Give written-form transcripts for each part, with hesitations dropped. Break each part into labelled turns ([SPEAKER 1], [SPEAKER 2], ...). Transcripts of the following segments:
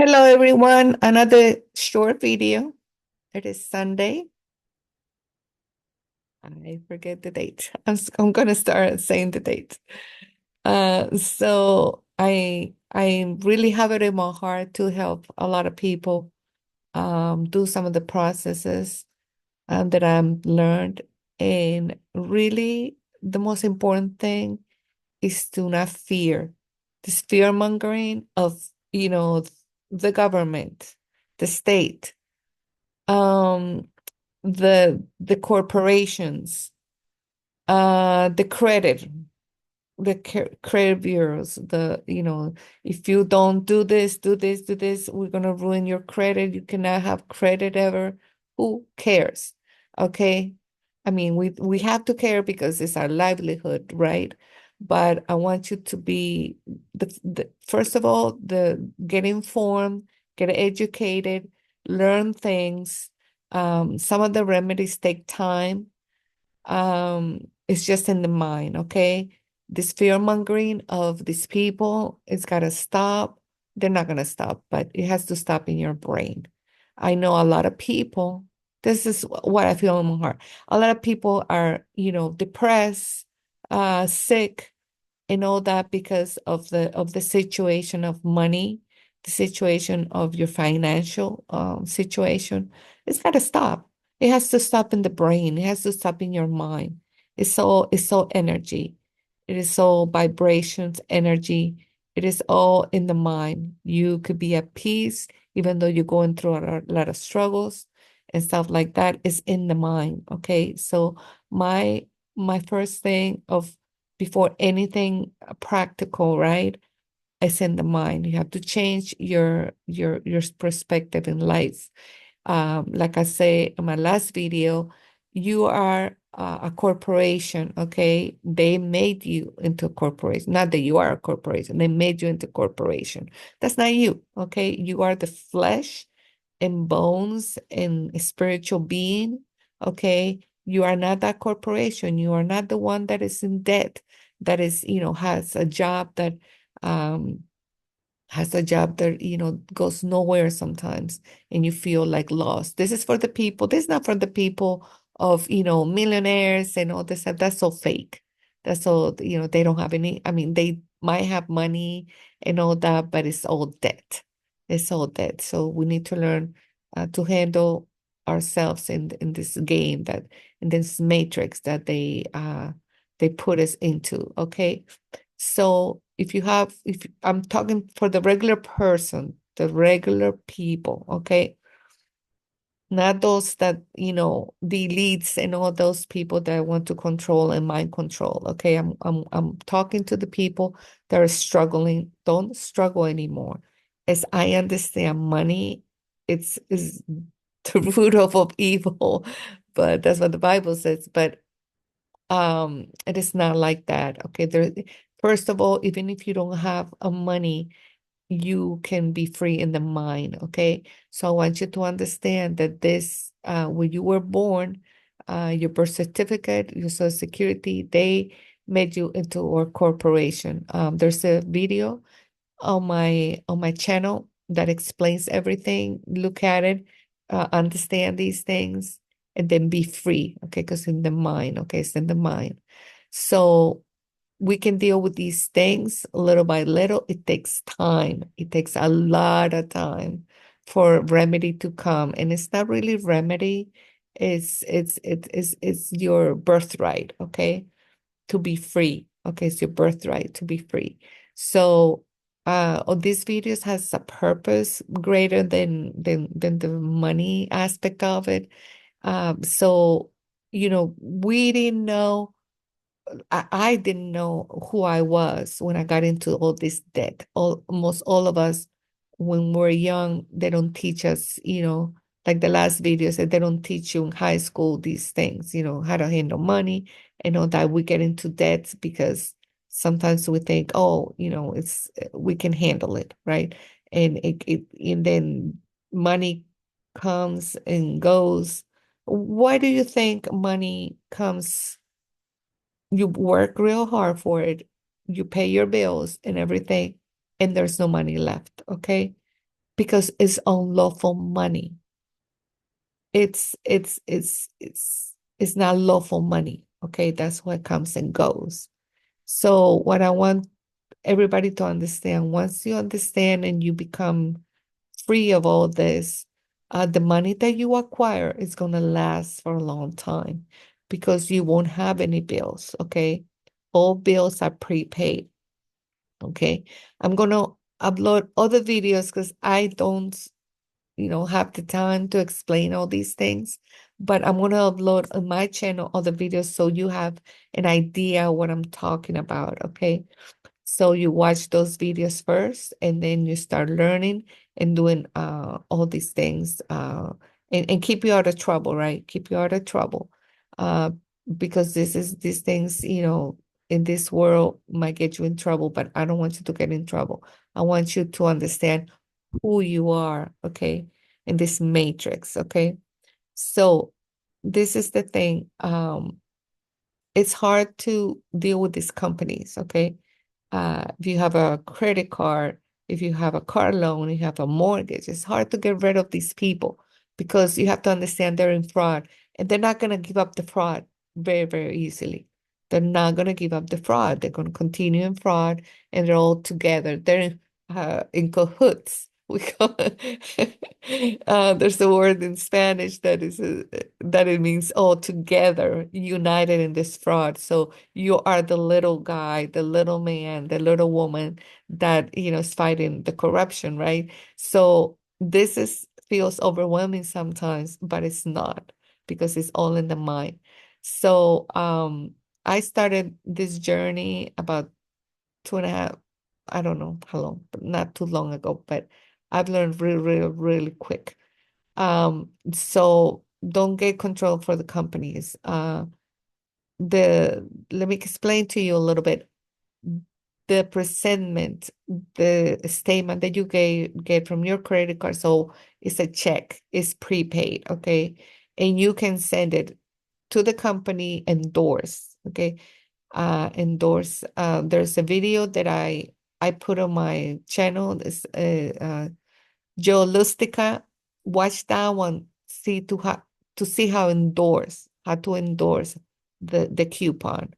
[SPEAKER 1] Hello, everyone. Another short video. It is Sunday. I forget the date. I'm gonna start saying the date. So I really have it in my heart to help a lot of people do some of the processes that I'm learned. And really, the most important thing is to not fear this fear mongering of, the government, the state. Um, the corporations, the credit bureaus, if you don't do this, we're gonna ruin your credit. You cannot have credit ever. Who cares? Okay. I mean, we have to care because it's our livelihood, right? But I want you to be the first of all, the get informed, get educated, learn things. Some of the remedies take time. It's just in the mind, okay? This fear mongering of these people, it's got to stop. They're not going to stop, but it has to stop in your brain. I know a lot of people, this is what I feel in my heart. A lot of people are, depressed, sick, and all that because of the situation of money, the situation of your financial situation. It's got to stop. It has to stop in the brain. It has to stop in your mind. It's so energy. It is so vibrations, energy. It is all in the mind. You could be at peace even though you're going through a lot of struggles and stuff like that. Is in the mind. Okay. So my first thing of before anything practical, right? It's in the mind. You have to change your perspective in life. Like I say in my last video, you are a corporation, okay? They made you into a corporation. Not that you are a corporation. They made you into a corporation. That's not you, okay? You are the flesh and bones and a spiritual being, okay? You are not that corporation. You are not the one that is in debt, that is, has a job that um goes nowhere sometimes, and you feel like lost. This is for the people. This is not for the people of, millionaires and all this. That's so fake. That's all, they don't have any. I mean, they might have money and all that, but it's all debt. It's all debt. So we need to learn to handle ourselves in this game, that in this matrix that they put us into. Okay. So if I'm talking for the regular person, the regular people, okay? Not those that, the elites and all those people that want to control and mind control. Okay. I'm talking to the people that are struggling, don't struggle anymore. As I understand, money, it's is the root of evil, but that's what the Bible says. But it is not like that. Okay. First of all, even if you don't have a money, you can be free in the mind. Okay. So I want you to understand that when you were born, your birth certificate, your social security, they made you into a corporation. There's a video on my channel that explains everything. Look at it, understand these things, and then be free. Okay, because in the mind, okay, it's in the mind. So we can deal with these things little by little. It takes time. It takes a lot of time for remedy to come. And it's not really remedy. It's your birthright, okay? To be free. Okay, it's your birthright to be free. So all these videos has a purpose greater than the money aspect of it. So we didn't know I didn't know who I was when I got into all this debt. Almost all of us, when we're young, they don't teach us, like the last video said, they don't teach you in high school these things, how to handle money and all that. We get into debt because sometimes we think, oh, we can handle it, right? And then money comes and goes. Why do you think money comes? You work real hard for it, you pay your bills and everything, and there's no money left, okay? because it's unlawful money. It's not lawful money. Okay, that's what comes and goes. So what I want everybody to understand, once you understand and you become free of all this, the money that you acquire is going to last for a long time because you won't have any bills. Okay, all bills are prepaid. Okay, I'm going to upload other videos because I don't have the time to explain all these things, but I'm going to upload on my channel other videos so you have an idea what I'm talking about. Okay, so you watch those videos first, and then you start learning and doing all these things, and keep you out of trouble, right? Keep you out of trouble, uh, because these things, in this world might get you in trouble, but I don't want you to get in trouble. I want you to understand who you are, okay, in this matrix, okay? So this is the thing. It's hard to deal with these companies, okay? If you have a credit card, if you have a car loan, you have a mortgage, it's hard to get rid of these people because you have to understand they're in fraud and they're not going to give up the fraud very, very easily. They're not going to give up the fraud. They're going to continue in fraud and they're all together. They're in cahoots. We call it. There's a word in Spanish that it means all together, united in this fraud. So you are the little guy, the little man, the little woman that is fighting the corruption, right? So this is feels overwhelming sometimes, but it's not because it's all in the mind. So I started this journey about 2.5, I don't know how long, but not too long ago, but I've learned really, really, really quick. So don't get control for the companies. Let me explain to you a little bit. The presentment, the statement that you get from your credit card, so it's a check, it's prepaid, okay? And you can send it to the company endorse, okay? Endorse. There's a video that I put on my channel. This Joe Lustica. Watch that one. See how to endorse the coupon.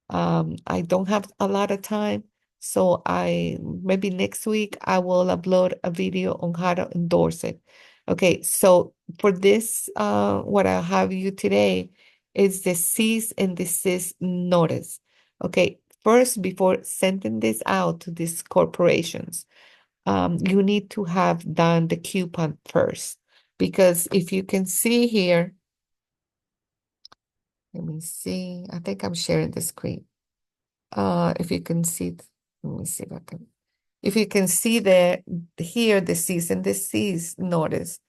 [SPEAKER 1] I don't have a lot of time, so I maybe next week I will upload a video on how to endorse it. Okay, so for this, what I have you today is the cease and desist notice. Okay, first, before sending this out to these corporations, you need to have done the coupon first, because if you can see here, let me see, I think I'm sharing the screen. If you can see, let me see if I can. If you can see here the cease and desist notice,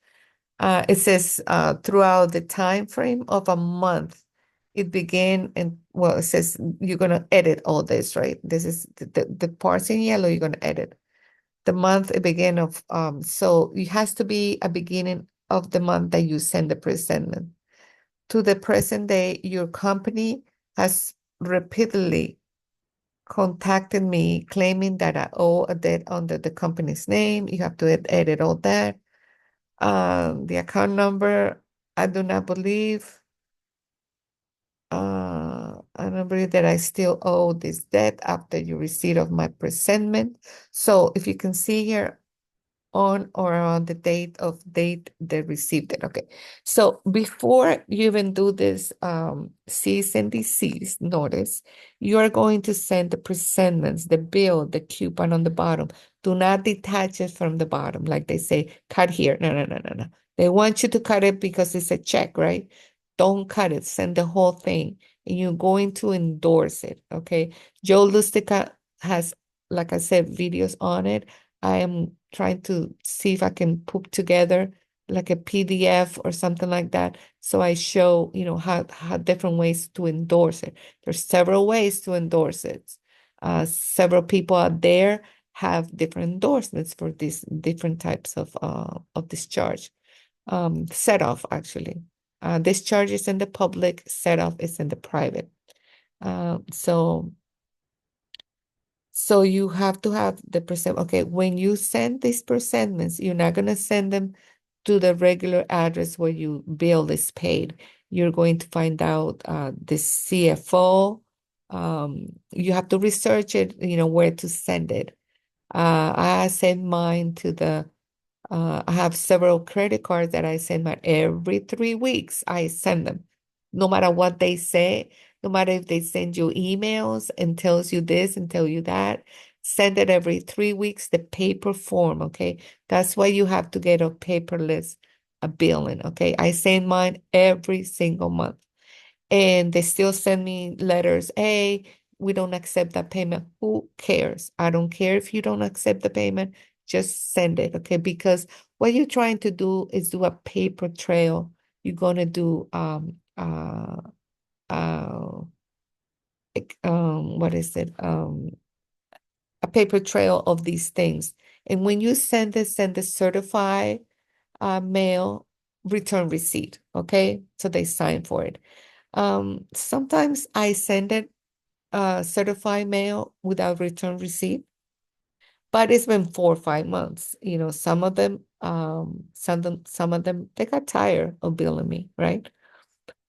[SPEAKER 1] it says throughout the time frame of a month, it began, and well, it says you're gonna edit all this, right? This is the parts in yellow you're gonna edit. The month it began of so it has to be a beginning of the month that you send the presentment. To the present day, your company has repeatedly contacted me claiming that I owe a debt under the company's name. You have to edit all that. The account number, I do not believe. I don't believe that I still owe this debt after you receipt of my presentment. So if you can see here, on or around the date they received it. Okay. So before you even do this cease and desist notice, you are going to send the presentments, the bill, the coupon on the bottom. Do not detach it from the bottom. Like they say, cut here. No, no, no, no, no. They want you to cut it because it's a check, right? Don't cut it. Send the whole thing. And you're going to endorse it. Okay. Joe Lustica has, like I said, videos on it. I am trying to see if I can put together like a PDF or something like that. So I show, how different ways to endorse it. There's several ways to endorse it. Several people out there have different endorsements for these different types of discharge. Set off actually. Discharge is in the public, set off is in the private. So So you have to have the percent. Okay, when you send these presentments, you're not going to send them to the regular address where you bill is paid. You're going to find out the CFO. You have to research it, where to send it. I send mine to I have several credit cards that I send out every 3 weeks. I send them, no matter what they say, no matter if they send you emails and tells you this and tell you that. Send it every 3 weeks, the paper form, okay? That's why you have to get a paperless billing, okay? I send mine every single month and they still send me letters. Hey, we don't accept that payment. Who cares? I don't care if you don't accept the payment. Just send it, okay? Because what you're trying to do is do a paper trail. You're gonna do uh what is it? A paper trail of these things. And when you send the certified mail return receipt, okay? So they sign for it. Sometimes I send it certified mail without return receipt, but it's been 4 or 5 months. Some of them, they got tired of billing me, right?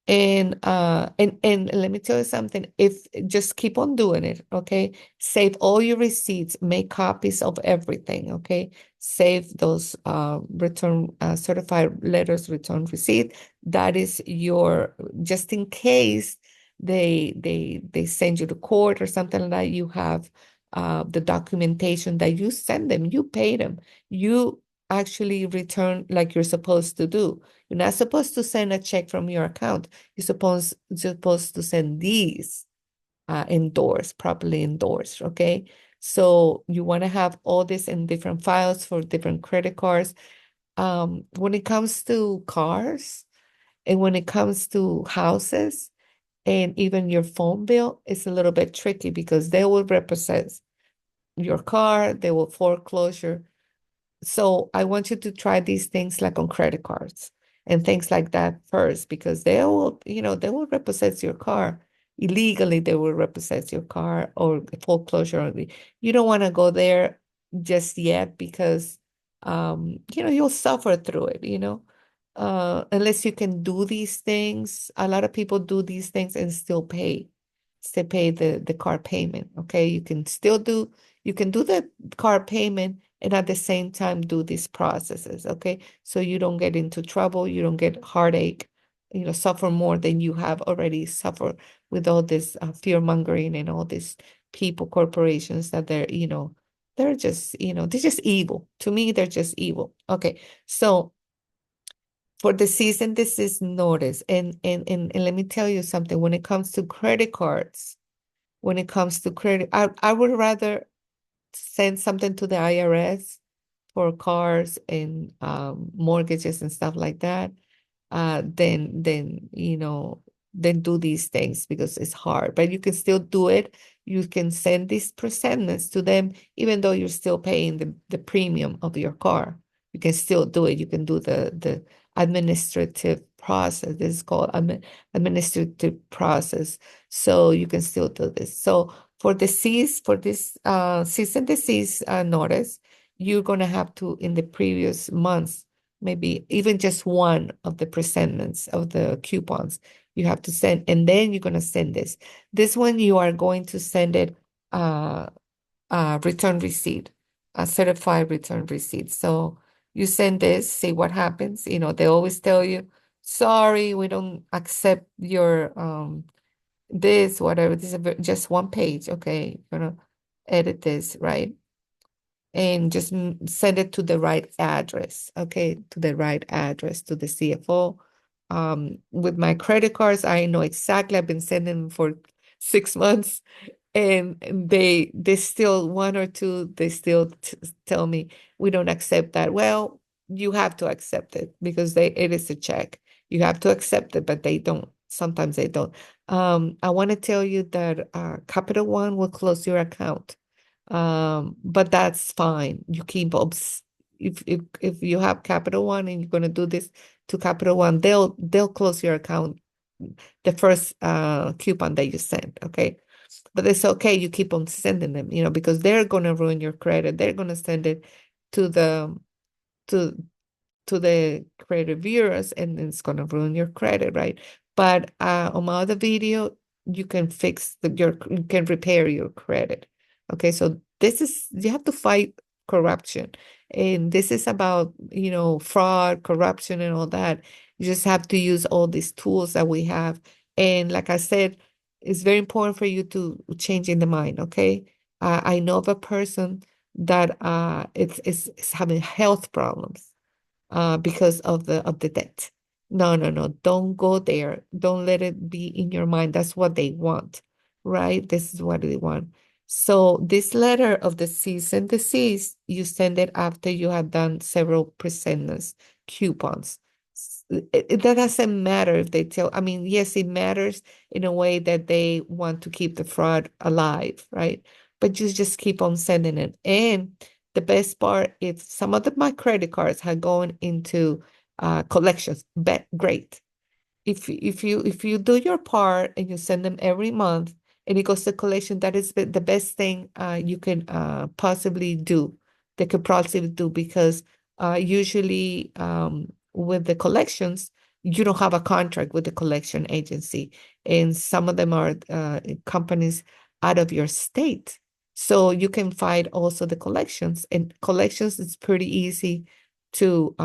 [SPEAKER 1] And let me tell you something, if just keep on doing it, okay? Save all your receipts, make copies of everything, okay? Save those return certified letters, return receipt. That is your, just in case they send you to court or something like that, you have the documentation that you send them, you pay them, you actually return like you're supposed to do. You're not supposed to send a check from your account. You're supposed to send these endorsed, properly endorsed, okay? So you want to have all this in different files for different credit cards. When it comes to cars and when it comes to houses and even your phone bill, it's a little bit tricky because they will represent your car, they will foreclosure. So I want you to try these things like on credit cards and things like that first because they will repossess your car. Illegally, they will repossess your car or foreclosure. You don't want to go there just yet because you'll suffer through it. Unless you can do these things. A lot of people do these things and still pay the car payment. Okay. You can do the car payment and at the same time do these processes, okay? So you don't get into trouble, you don't get heartache, suffer more than you have already suffered with all this fear mongering and all these people, corporations that they're just evil. To me, they're just evil. Okay, so for the cease and desist notice, and let me tell you something, when it comes to credit cards, when it comes to credit, I would rather send something to the IRS for cars and mortgages and stuff like that, then do these things because it's hard. But you can still do it. You can send these presentments to them, even though you're still paying the premium of your car. You can still do it. You can do the administrative process. This is called administrative process. So you can still do this. So for this cease and desist notice, you're gonna have to in the previous months, maybe even just one of the presentments of the coupons you have to send, and then you're gonna send this. This one you are going to send it return receipt, a certified return receipt. So you send this, see what happens. They always tell you, sorry, we don't accept your this, whatever. This is just one page. Okay, you're gonna edit this, right? And just send it to the right address, okay? To the right address, to the CFO. With my credit cards, I know exactly. I've been sending them for 6 months, and they still one or two, they still tell me we don't accept that. Well, you have to accept it because it is a check. You have to accept it, but they don't. Sometimes they don't. I want to tell you that Capital One will close your account, but that's fine. You keep if you have Capital One and you're gonna do this to Capital One, they'll close your account the first coupon that you send. Okay. But it's okay. You keep on sending them, because they're going to ruin your credit. They're going to send it to the to to the credit bureaus, and it's going to ruin your credit, right? But on my other video, you can you can repair your credit. Okay, so you have to fight corruption. And this is about, fraud, corruption, and all that. You just have to use all these tools that we have. And like I said, it's very important for you to change in the mind, okay? I know of a person that is having health problems because of the debt. No, no, no. Don't go there. Don't let it be in your mind. That's what they want, right? This is what they want. So this letter of the cease and desist, you send it after you have done several presentments, coupons. That doesn't matter if they tell, I mean, yes, it matters in a way that they want to keep the fraud alive, right? But you just keep on sending it. And the best part is some of my credit cards have gone into collections. Great. If you do your part and you send them every month and it goes to collection, that is the best thing you can possibly do. They could possibly do because usually with the collections, you don't have a contract with the collection agency, and some of them are companies out of your state. So you can fight also the collections, and collections is pretty easy to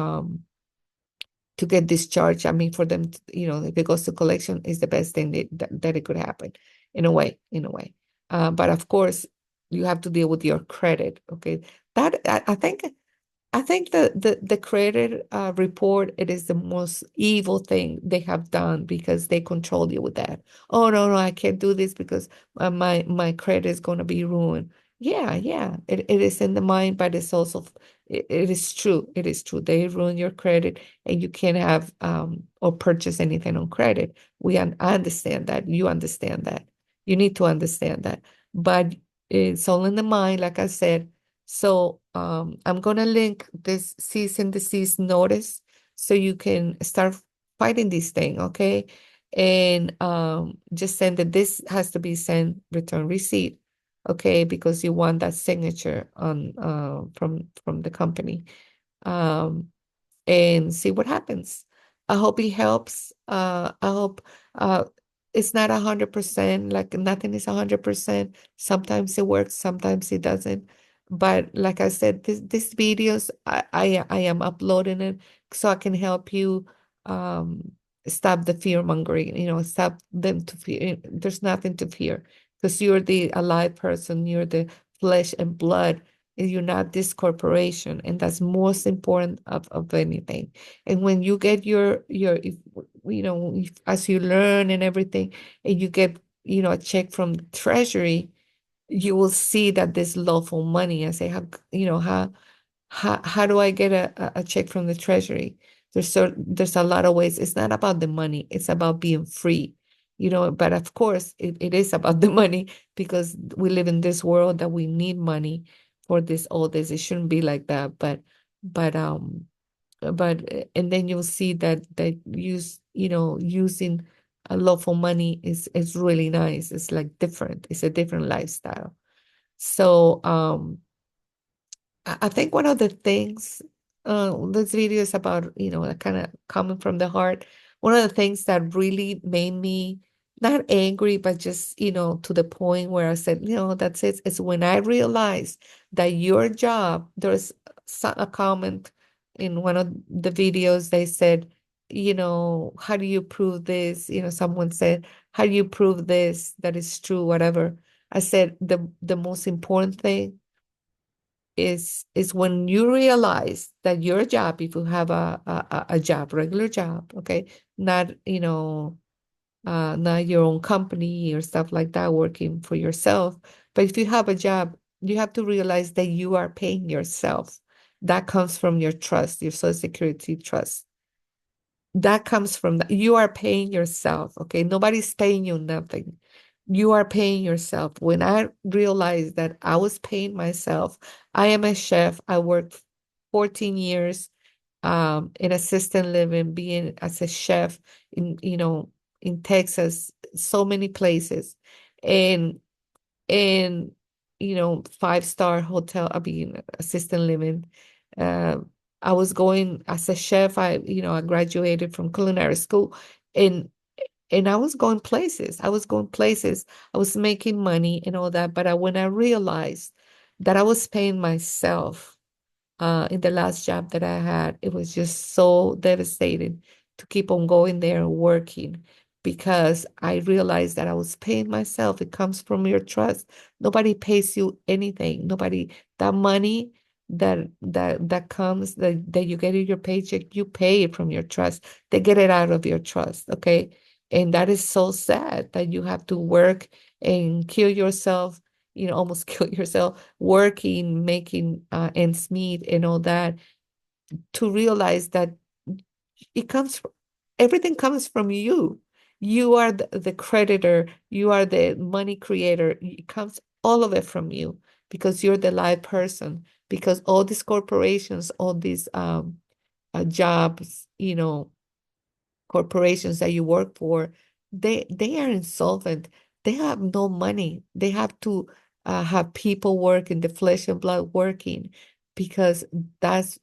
[SPEAKER 1] get discharged. I mean, for them, if it goes to collection, is the best thing that it could happen, in a way. But of course, you have to deal with your credit. Okay, that I think the credit report, it is the most evil thing they have done because they control you with that. Oh no, no, I can't do this because my credit is going to be ruined. Yeah, yeah, it is in the mind, but it's also it is true. It is true. They ruin your credit, and you can't have or purchase anything on credit. I understand that. You understand that. You need to understand that. But it's all in the mind, like I said. So I'm gonna link this cease and desist notice so you can start fighting this thing, okay? And just send that this has to be sent return receipt, okay? Because you want that signature on from the company. Um, and see what happens. I hope it helps. I hope uh, it's not 100%, like nothing is 100%. Sometimes it works, sometimes it doesn't. But like I said, this videos, I am uploading it so I can help you um, stop the fear mongering, stop them to fear. There's nothing to fear because you're the alive person, you're the flesh and blood, you're not this corporation, and that's most important of anything. And when you get if, as you learn and everything, and you get a check from the treasury, you will see that there's lawful money. I say, how do I get a check from the treasury? There's a lot of ways. It's not about the money, it's about being free, but of course it is about the money because we live in this world that we need money for all this. It shouldn't be like that, but and then you'll see that using a lawful money is really nice. It's like different. It's a different lifestyle. So I think one of the things this video is about, kind of coming from the heart. One of the things that really made me not angry, but just, to the point where I said, that's it, is when I realized that your job, there's a comment in one of the videos, they said, how do you prove this? Someone said, how do you prove this, that is true, whatever. I said, the most important thing is when you realize that your job, if you have a job, regular job, okay, not not your own company or stuff like that, working for yourself, but if you have a job, you have to realize that you are paying yourself. That comes from your trust, your social security trust. That comes from that. You are paying yourself, okay? Nobody's paying you nothing. You are paying yourself. When I realized that I was paying myself, I am a chef. I worked 14 years in assisted living, being as a chef in Texas, so many places. And And, 5-star hotel, I mean, assisted living. Um, I was going as a chef. I graduated from culinary school, and I was going places. I was going places. I was making money and all that. But when I realized that I was paying myself in the last job that I had, it was just so devastating to keep on going there and working because I realized that I was paying myself. It comes from your trust. Nobody pays you anything. Nobody, that money that comes that you get in your paycheck, you pay it from your trust. They get it out of your trust. Okay. And that is so sad that you have to work and kill yourself, almost kill yourself working, making ends meet and all that, to realize that it comes from, everything comes from you. You are the creditor, you are the money creator. It comes all of it from you because you're the live person. Because all these corporations, all these jobs, corporations that you work for, they are insolvent. They have no money. They have to have people work in the flesh and blood working because that's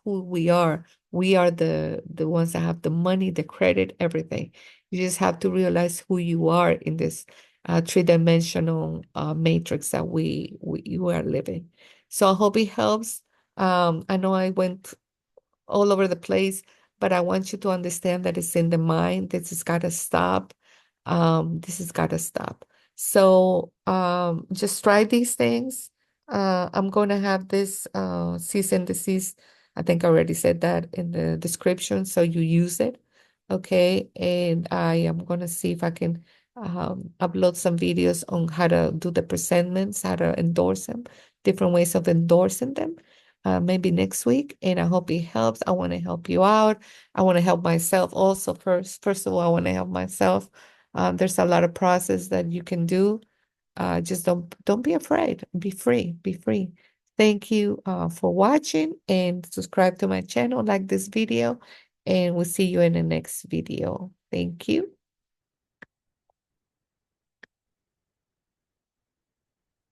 [SPEAKER 1] who we are. We are the ones that have the money, the credit, everything. You just have to realize who you are in this three-dimensional matrix that we you are living. So I hope it helps. I know I went all over the place, but I want you to understand that it's in the mind. This has got to stop. This has got to stop. So just try these things. I'm going to have this cease and desist. I think I already said that in the description, so you use it. Okay. And I am going to see if I can upload some videos on how to do the presentments, how to endorse them, different ways of endorsing them, maybe next week. And I hope it helps. I want to help you out. I want to help myself also. First of all, I want to help myself. There's a lot of process that you can do. Just don't be afraid. Be free. Be free. Thank you for watching and subscribe to my channel, like this video, and we'll see you in the next video. Thank you.